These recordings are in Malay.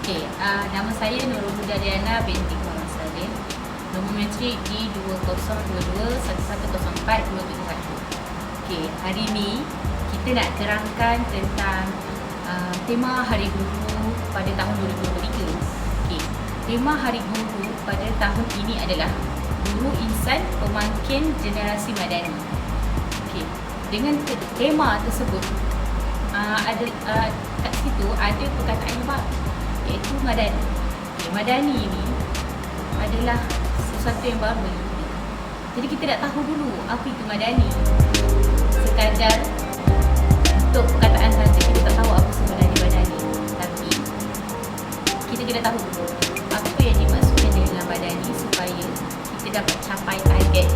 Okey, nama saya Nurul Huda Diana binti Muhammad Salim. Nombor matrik di 2022-1104-271. Okey, hari ini kita nak terangkan tentang tema Hari Guru pada tahun 2023. Okey, tema Hari Guru pada tahun ini adalah Guru Insan Pemangkin Generasi Madani. Okey, dengan tema tersebut kat situ ada perkataan yang baru, iaitu Madani. Okay, Madani ini adalah sesuatu yang baru bagi kita. Jadi kita nak tahu dulu apa itu Madani. Sekadar untuk perkataan saja, kita tak tahu apa sebenarnya Madani. Tapi kita kena tahu dulu apa yang dimaksudkan dengan Madani supaya kita dapat capai target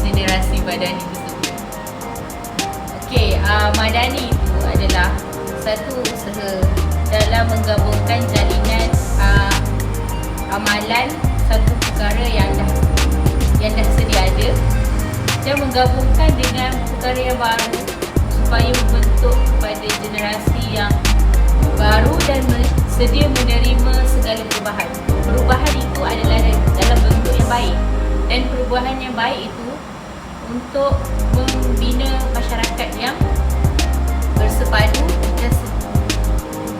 generasi Madani tersebut. Okey, Madani itu adalah satu usaha dalam menggabungkan jalinan amalan satu perkara yang dah sedia ada dan menggabungkan dengan perkara yang baru supaya membentuk kepada generasi yang baru dan sedia menerima segala perubahan. Perubahan itu adalah dalam bentuk yang baik, dan perubahan yang baik itu untuk membina masyarakat yang bersepadu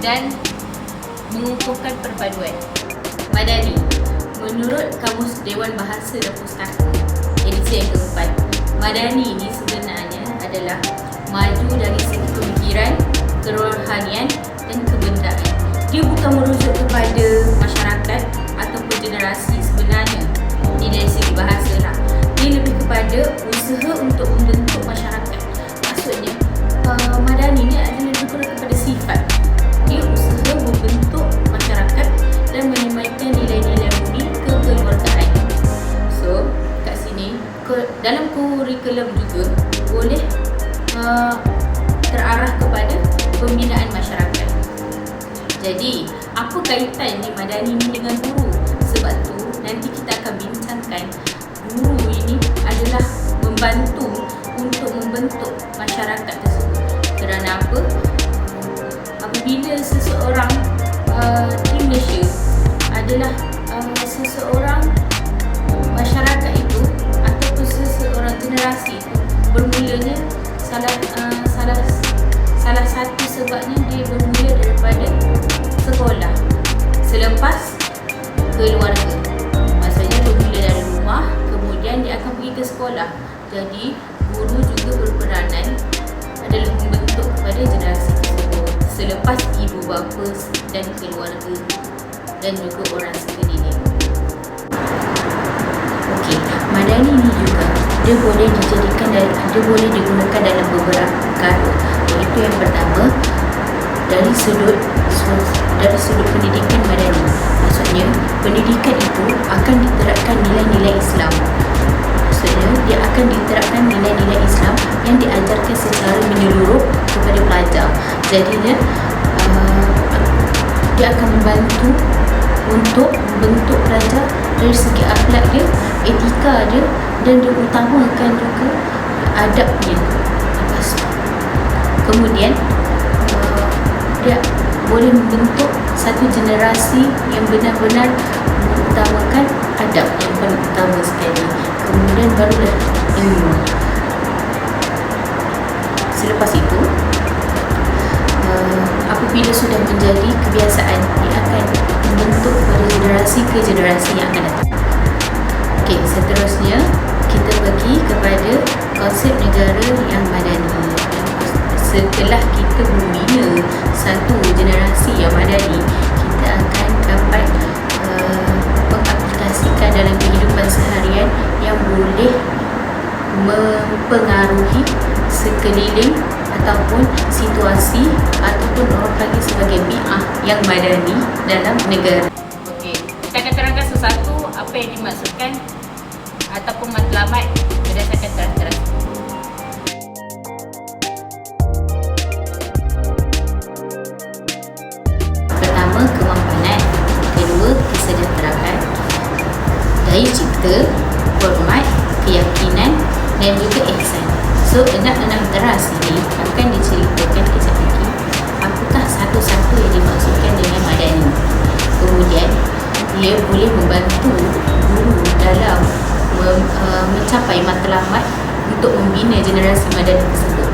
dan mengukuhkan perpaduan. Madani, menurut Kamus Dewan Bahasa dan Pustaka edisi yang keempat, Madani ini sebenarnya adalah maju dari segi pemikiran, kerohanian dan kebendaan. Dia bukan merujuk kepada masyarakat ataupun generasi sebenarnya. Ini dari segi bahasa lah. Dia lebih kepada usaha untuk membentuk masyarakat. Maksudnya, Madani ini adalah lebih kurang kepada sifat. Dia usaha membentuk masyarakat dan menyampaikan nilai-nilai budi kekeluargaan. So, kat sini dalam kurikulum juga boleh terarah kepada pembinaan masyarakat. Jadi, apa kaitan ni Madani ni dengan guru? Sebab tu nanti kita akan bincangkan guru ini adalah membantu untuk membentuk masyarakat tersebut. Kerana apa? Apabila seseorang di Malaysia adalah seseorang masyarakat itu ataupun seseorang generasi itu, bermulanya salah satu sebabnya dia bermula daripada sekolah, selepas keluarga. Maksudnya bermula dari rumah, kemudian dia akan pergi ke sekolah. Jadi guru juga berperanan adalah membentuk kepada generasi tersebut selepas ibu bapa dan keluarga dan juga orang sekeliling. Okey, Madani ini juga dia boleh digunakan dalam beberapa perkara. Iaitu yang pertama, dari sudut pendidikan Madani. Maksudnya pendidikan itu akan diterapkan nilai-nilai Islam. Maksudnya dia akan diterapkan nilai-nilai Islam yang diajarkan secara menyeluruh kepada pelajar. Jadi dia akan membantu untuk membentuk pelajar dari segi akhlak dia, etika dia, dan dia utamakan juga adabnya. Kemudian dia boleh membentuk satu generasi yang benar-benar mengutamakan adab yang paling utama sekali. Kemudian barulah ilmu. Selepas itu, apabila sudah menjadi kebiasaan, dia akan membentuk pada generasi ke generasi yang akan datang. Okey, seterusnya kita pergi kepada konsep negara yang madani. Setelah kita membina satu generasi yang madani, kita akan dapat mengaplikasikan dalam kehidupan seharian yang boleh mempengaruhi sekeliling ataupun situasi ataupun orang panggil sebagai bi'ah yang madani dalam negara. Okey, kita akan terangkan sesuatu apa yang dimaksudkan ataupun matlamat berdasarkan terang-terang. Pertama, kemampanan. Kedua, kesejahteraan. Daya cipta, hormat, keyakinan dan juga ihsan. So, enam teras ini akan diceritakan kejap lagi apakah satu itu satu yang dimaksudkan dengan madani. Kemudian dia boleh membantu guru dalam mencapai matlamat untuk membina generasi madani tersebut.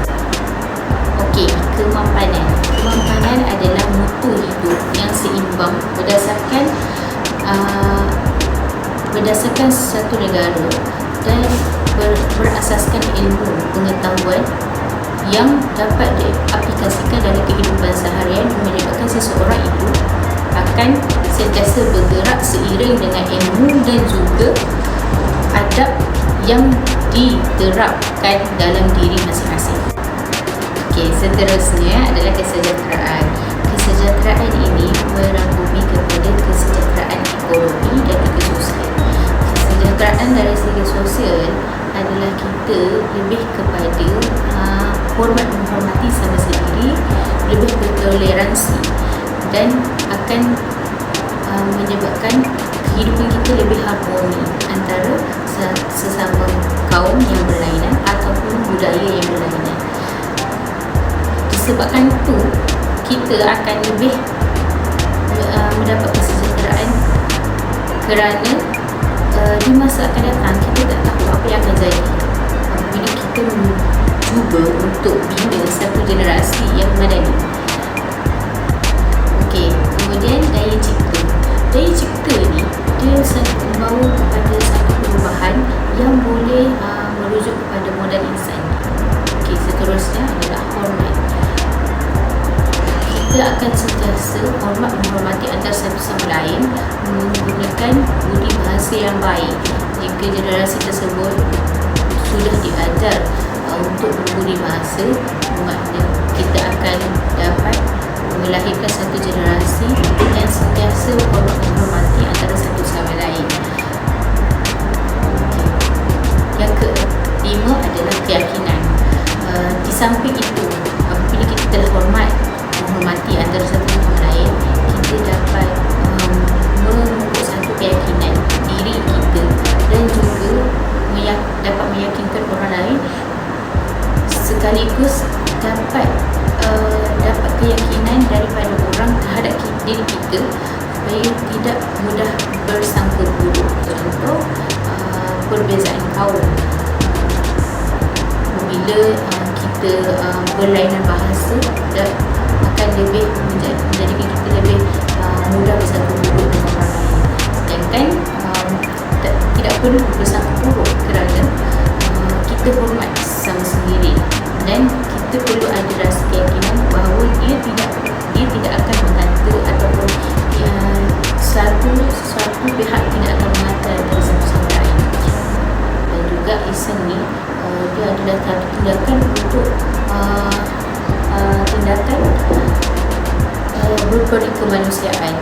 Okey, kemampanan. Kemampanan adalah mutu hidup yang seimbang berdasarkan satu negara dan berasaskan ilmu pengetahuan yang dapat diaplikasikan dalam kehidupan seharian, menyebabkan seseorang itu akan sentiasa bergerak seiring dengan ilmu dan juga adab yang diterapkan dalam diri masing-masing. Okey, seterusnya adalah kesejahteraan. Kesejahteraan ini merangkumi kepada kesejahteraan ekonomi dan juga sosial. Kesejahteraan dari segi sosial adalah kita lebih kepada hormat menghormati sama sendiri, lebih bertoleransi dan akan menyebabkan kehidupan kita lebih harmoni antara sesama kaum yang berlainan ataupun budaya yang berlainan. Disebabkan itu, kita akan lebih mendapat kesejahteraan kerana di masa akan datang kita tak tahu apa yang akan jadi apabila kita cuba untuk bina satu generasi yang madani. Okey, kemudian daya cipta. Daya cipta ni dia membawa kepada satu perubahan yang boleh merujuk kepada modal insan. Okey, seterusnya adalah hormat. Kita akan sentiasa hormat menghormati antara satu sama lain, menggunakan budi bahasa yang baik. Jika generasi tersebut sudah diajar untuk berbudi bahasa, maknanya kita akan dapat melahirkan satu generasi yang sentiasa hormat menghormati antara satu sama lain. Yang kelima adalah keyakinan. Di samping itu, apabila kita telah menghormati antara satu sama lain, kita dapat membuat satu keyakinan diri kita dan juga dapat meyakinkan orang lain, sekaligus dapat keyakinan daripada orang terhadap diri kita supaya tidak mudah bersangka buruk. Contoh, perbezaan kaum. Bila kita berlainan bahasa, akan lebih menjadikan kita lebih mudah bersangka buruk dengan orang lain. Sedangkan tidak perlu bersangka buruk kerana kita hormat sama sendiri dan kita perlu ada rasa keyakinan bahawa dia tidak akan mengata ataupun satu pihak tidak akan mengata dari satu sama lain. Dan juga ihsan ni dia adalah satu tindakan untuk tindakan berperik kemanusiaan.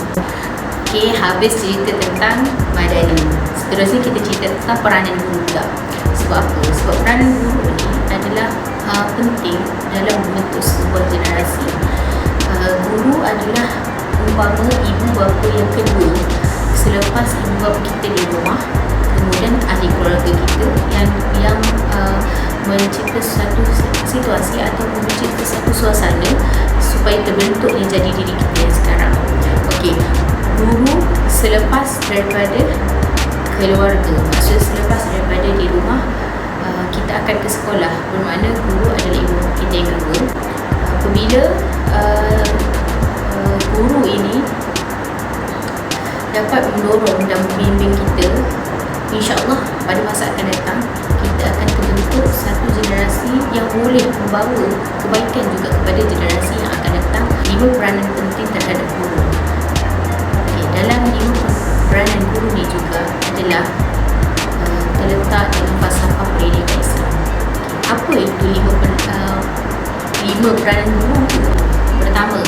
Okey, habis cerita tentang madani. Seterusnya kita cerita tentang peranan guru juga. Sebab apa? Sebab peranan guru ni adalah penting dalam membentuk sebuah generasi. Guru adalah umpama ibu bapa yang kedua selepas ibu bapa kita di rumah, kemudian ahli keluarga kita yang mencipta satu situasi atau mencipta satu suasana supaya terbentuknya jadi diri kita yang sekarang. Okey, guru selepas daripada keluarga, maksudnya selepas daripada di rumah, kita akan ke sekolah, bermakna guru adalah ibu kita yang kedua. Apabila guru ini dapat mendorong dan membimbing kita, insya-Allah pada masa akan datang kita akan terbentuk satu generasi yang boleh membawa kebaikan juga kepada generasi yang akan datang. 5 peranan penting terhadap guru. Okay, dalam 5 peranan guru ni juga adalah terletak dalam falsafah pendidikan Islam. Okay, apa itu 5 peranan guru? Pertama,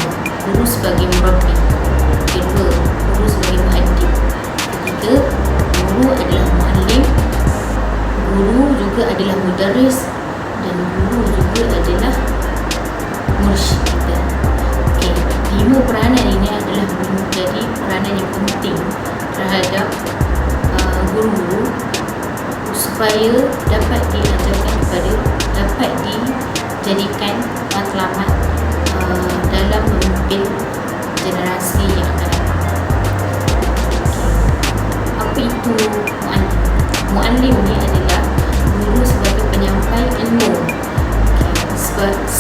guru sebagai murabbi. Kedua, guru sebagai muaddib. Ketiga, guru adalah muallim. Guru juga adalah mudarris dan guru juga adalah mursyid kita. Okey, 5 peranan ini adalah menjadi peranan yang penting terhadap guru-guru supaya dapat diajarkan dapat dijadikan matlamat dalam memimpin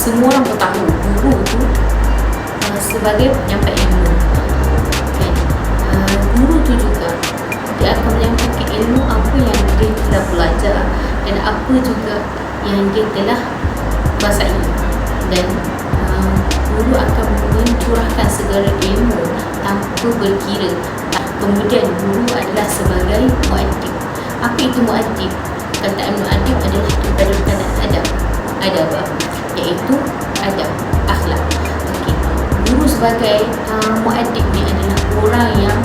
semua orang pun tahu guru tu sebagai penyampai ilmu. Okay. Guru tu juga dia akan menyampaikan ilmu apa yang dia telah belajar dan apa juga yang dia telah basai, dan guru akan mencurahkan segala ilmu tanpa berkira. Kemudian guru adalah sebagai muaddib. Apa itu muaddib? Kataan muaddib adalah daripada perkataan adab. Adab iaitu adab, akhlak. Okey. Guru sebagai muaddib ni adalah orang yang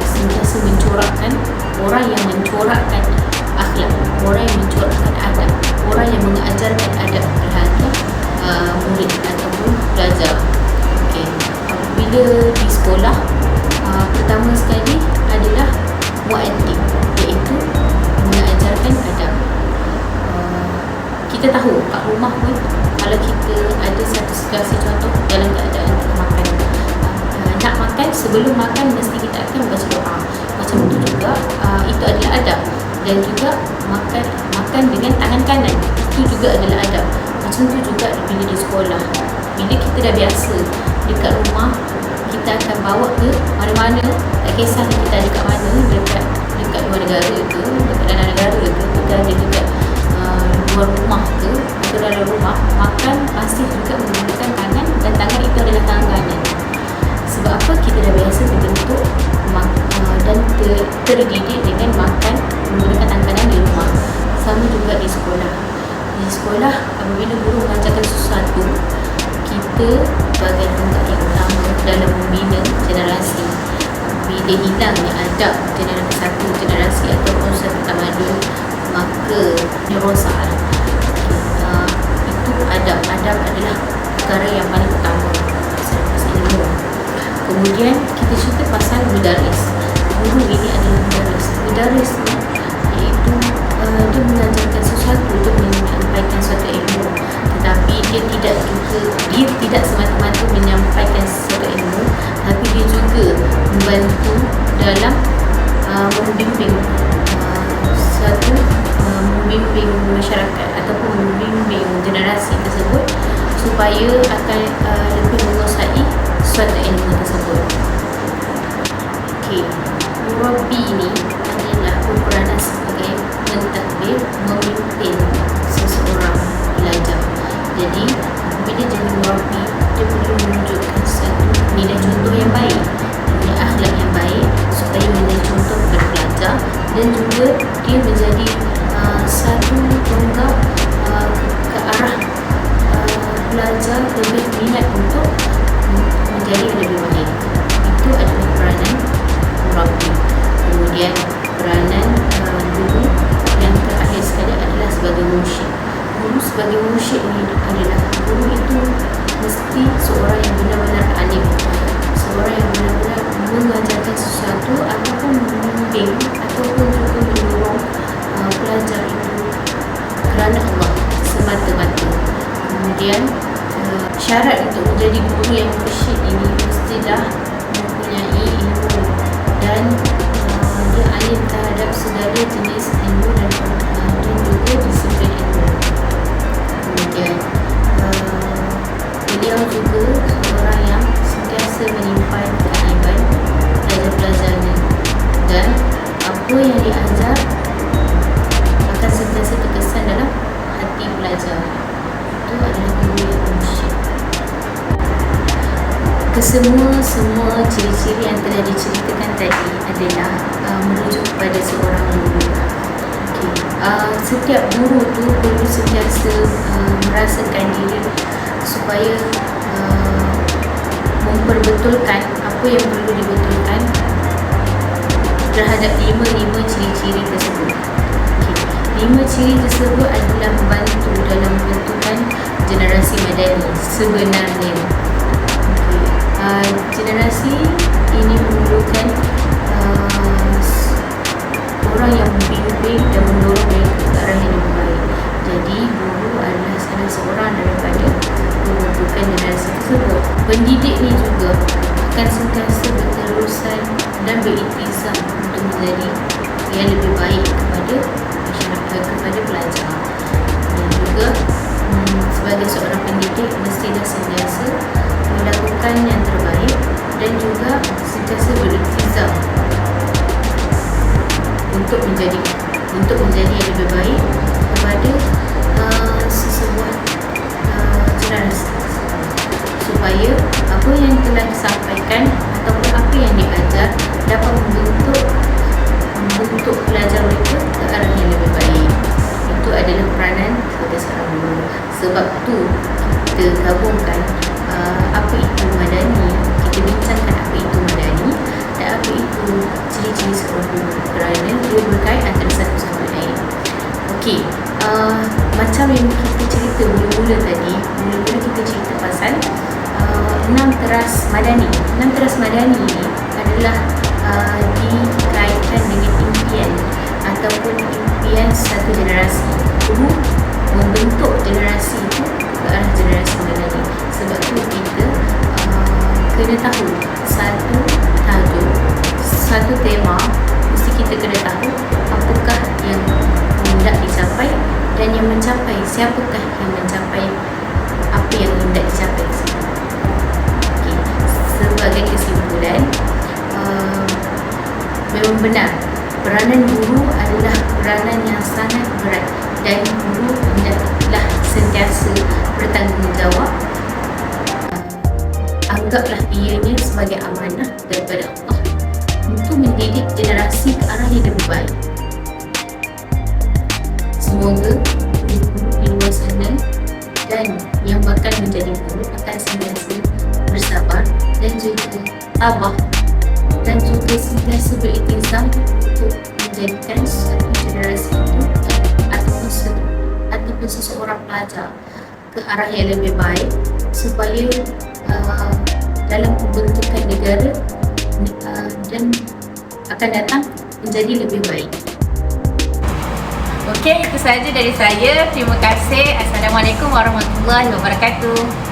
sentiasa mencorakkan, orang yang mencorakkan akhlak, orang yang mencorakkan adab, orang yang mengajarkan adab terhadap murid ataupun pelajar. Okey. Bila di sekolah, pertama sekali adalah muaddib, iaitu mengajarkan adab. Kita tahu kat rumah pun, kalau kita ada satu situasi, contoh dalam keadaan kita makan, nak makan, sebelum makan mesti kita akan membaca doa. Macam itu juga, itu adalah adab. Dan juga makan dengan tangan kanan, itu juga adalah adab. Macam itu juga bila di sekolah, bila kita dah biasa dekat rumah, kita akan bawa ke mana-mana, tak kisah kita ada kat mana, dekat luar negara ke, dekat dalam negara ke, kita ada dekat luar rumah ke, atau dalam rumah, makan pasti juga menggunakan tangan, dan tangan itu adalah tangan kanan. Sebab apa? Kita dah biasa terbentuk dan terdidik dengan makan menggunakan tangan kanan di rumah. Sama juga di sekolah. Di sekolah, apabila guru mengajarkan sesuatu, kita sebagai tonggak yang utama dalam membina generasi. Bila hilangnya adab satu generasi ataupun satu tamadun, maka rosak. Itu adab adalah perkara yang paling utama selepas ilmu. Kemudian kita cerita pasal mudaris. Guru ini adalah mudaris ni iaitu dia mengajarkan sesuatu, dia menyampaikan suatu ilmu, tetapi dia tidak semata-mata menyampaikan sesuatu ilmu, tapi dia juga membantu dalam membimbing membimbing masyarakat ataupun membimbing generasi tersebut supaya akan lebih menguasai suatu ilmu tersebut. Okey, murabi ini adalah berperanan sebagai mentadbir, memimpin seseorang pelajar. Jadi bila jadi murabi, dia perlu menunjukkan satu nilai contoh yang baik, nilai akhlak yang baik, supaya menjadi contoh kepada pelajar, dan juga dia menjadi satu tonggak ke arah pelajar lebih minat untuk menjadi lebih baik. Itu adalah peranan murabi. Kemudian peranan guru yang terakhir sekali adalah sebagai mursyid. Guru sebagai mursyid ini adalah guru itu mesti seorang yang benar-benar alim, seorang yang benar-benar mengajarkan sesuatu ataupun membimbing ataupun juga mendorong pelajar itu kerana Allah semata-mata. Kemudian syarat untuk menjadi guru yang mursyid ini mestilah mempunyai ilmu dan dia alim terhadap segala jenis ilmu dan juga disiplin ilmu. Kemudian beliau juga seorang yang sentiasa menyimpan keaiban pelajar-pelajarnya, dan apa yang diajar akan sentiasa terkesan dalam hati pelajar. Itu adalah guru yang mursyid. Semua ciri-ciri yang telah diceritakan tadi adalah merujuk kepada seorang guru. Okay. Setiap guru tu perlu sentiasa merasakan diri supaya memperbetulkan apa yang perlu dibetulkan terhadap 5 ciri-ciri tersebut. Okay. 5 ciri tersebut adalah membantu dalam membentukkan generasi madani sebenarnya. Generasi ini memerlukan orang yang membimbing dan mendorong mereka ke arah yang lebih baik. Jadi guru adalah salah seorang daripada pembentukan generasi tersebut. Pendidik ni juga akan sentiasa berterusan dan berikhtiar untuk menjadi yang lebih baik kepada masyarakat, kepada pelajar, dan juga sebagai seorang pendidik mestilah sentiasa melakukan yang terbaik dan juga sentiasa berikhtiar untuk menjadi yang lebih baik kepada sesebuah generasi, supaya apa yang telah disampaikan ataupun apa yang diajar dapat membentuk pelajar mereka ke arah yang lebih baik. Itu adalah peranan sebagai seorang guru. Sebab tu kita gabungkan apa itu madani, kita bincangkan apa itu madani dan apa itu ciri-ciri seorang guru, kerana dia berkait antara satu sama lain. Okey, macam yang kita cerita mula-mula tadi, mula-mula kita cerita pasal 6 teras madani. 6 teras madani ini adalah dikaitkan dengan impian ataupun impian satu generasi. Guru membentuk generasi itu ke arah generasi madani. Sebab tu kita kena tahu satu tajuk, satu tema, mesti kita kena tahu apakah yang hendak dicapai dan yang mencapai, siapakah yang mencapai apa yang hendak dicapai. Okay. Sebagai kesimpulan, memang benar peranan guru adalah peranan yang sangat berat dan guru hendaklah sentiasa bertanggungjawab. Anggaplah ianya sebagai amanah daripada Allah untuk mendidik generasi ke arah yang lebih baik. Semoga guru di luar sana dan yang bakal menjadi guru akan sentiasa bersabar dan juga tabah dan juga sentiasa berikhtiar untuk menjadikan satu generasi itu ataupun seseorang pelajar ke arah yang lebih baik, supaya dalam pembentukan negara dan akan datang menjadi lebih baik. Okey, itu sahaja dari saya. Terima kasih. Assalamualaikum warahmatullahi wabarakatuh.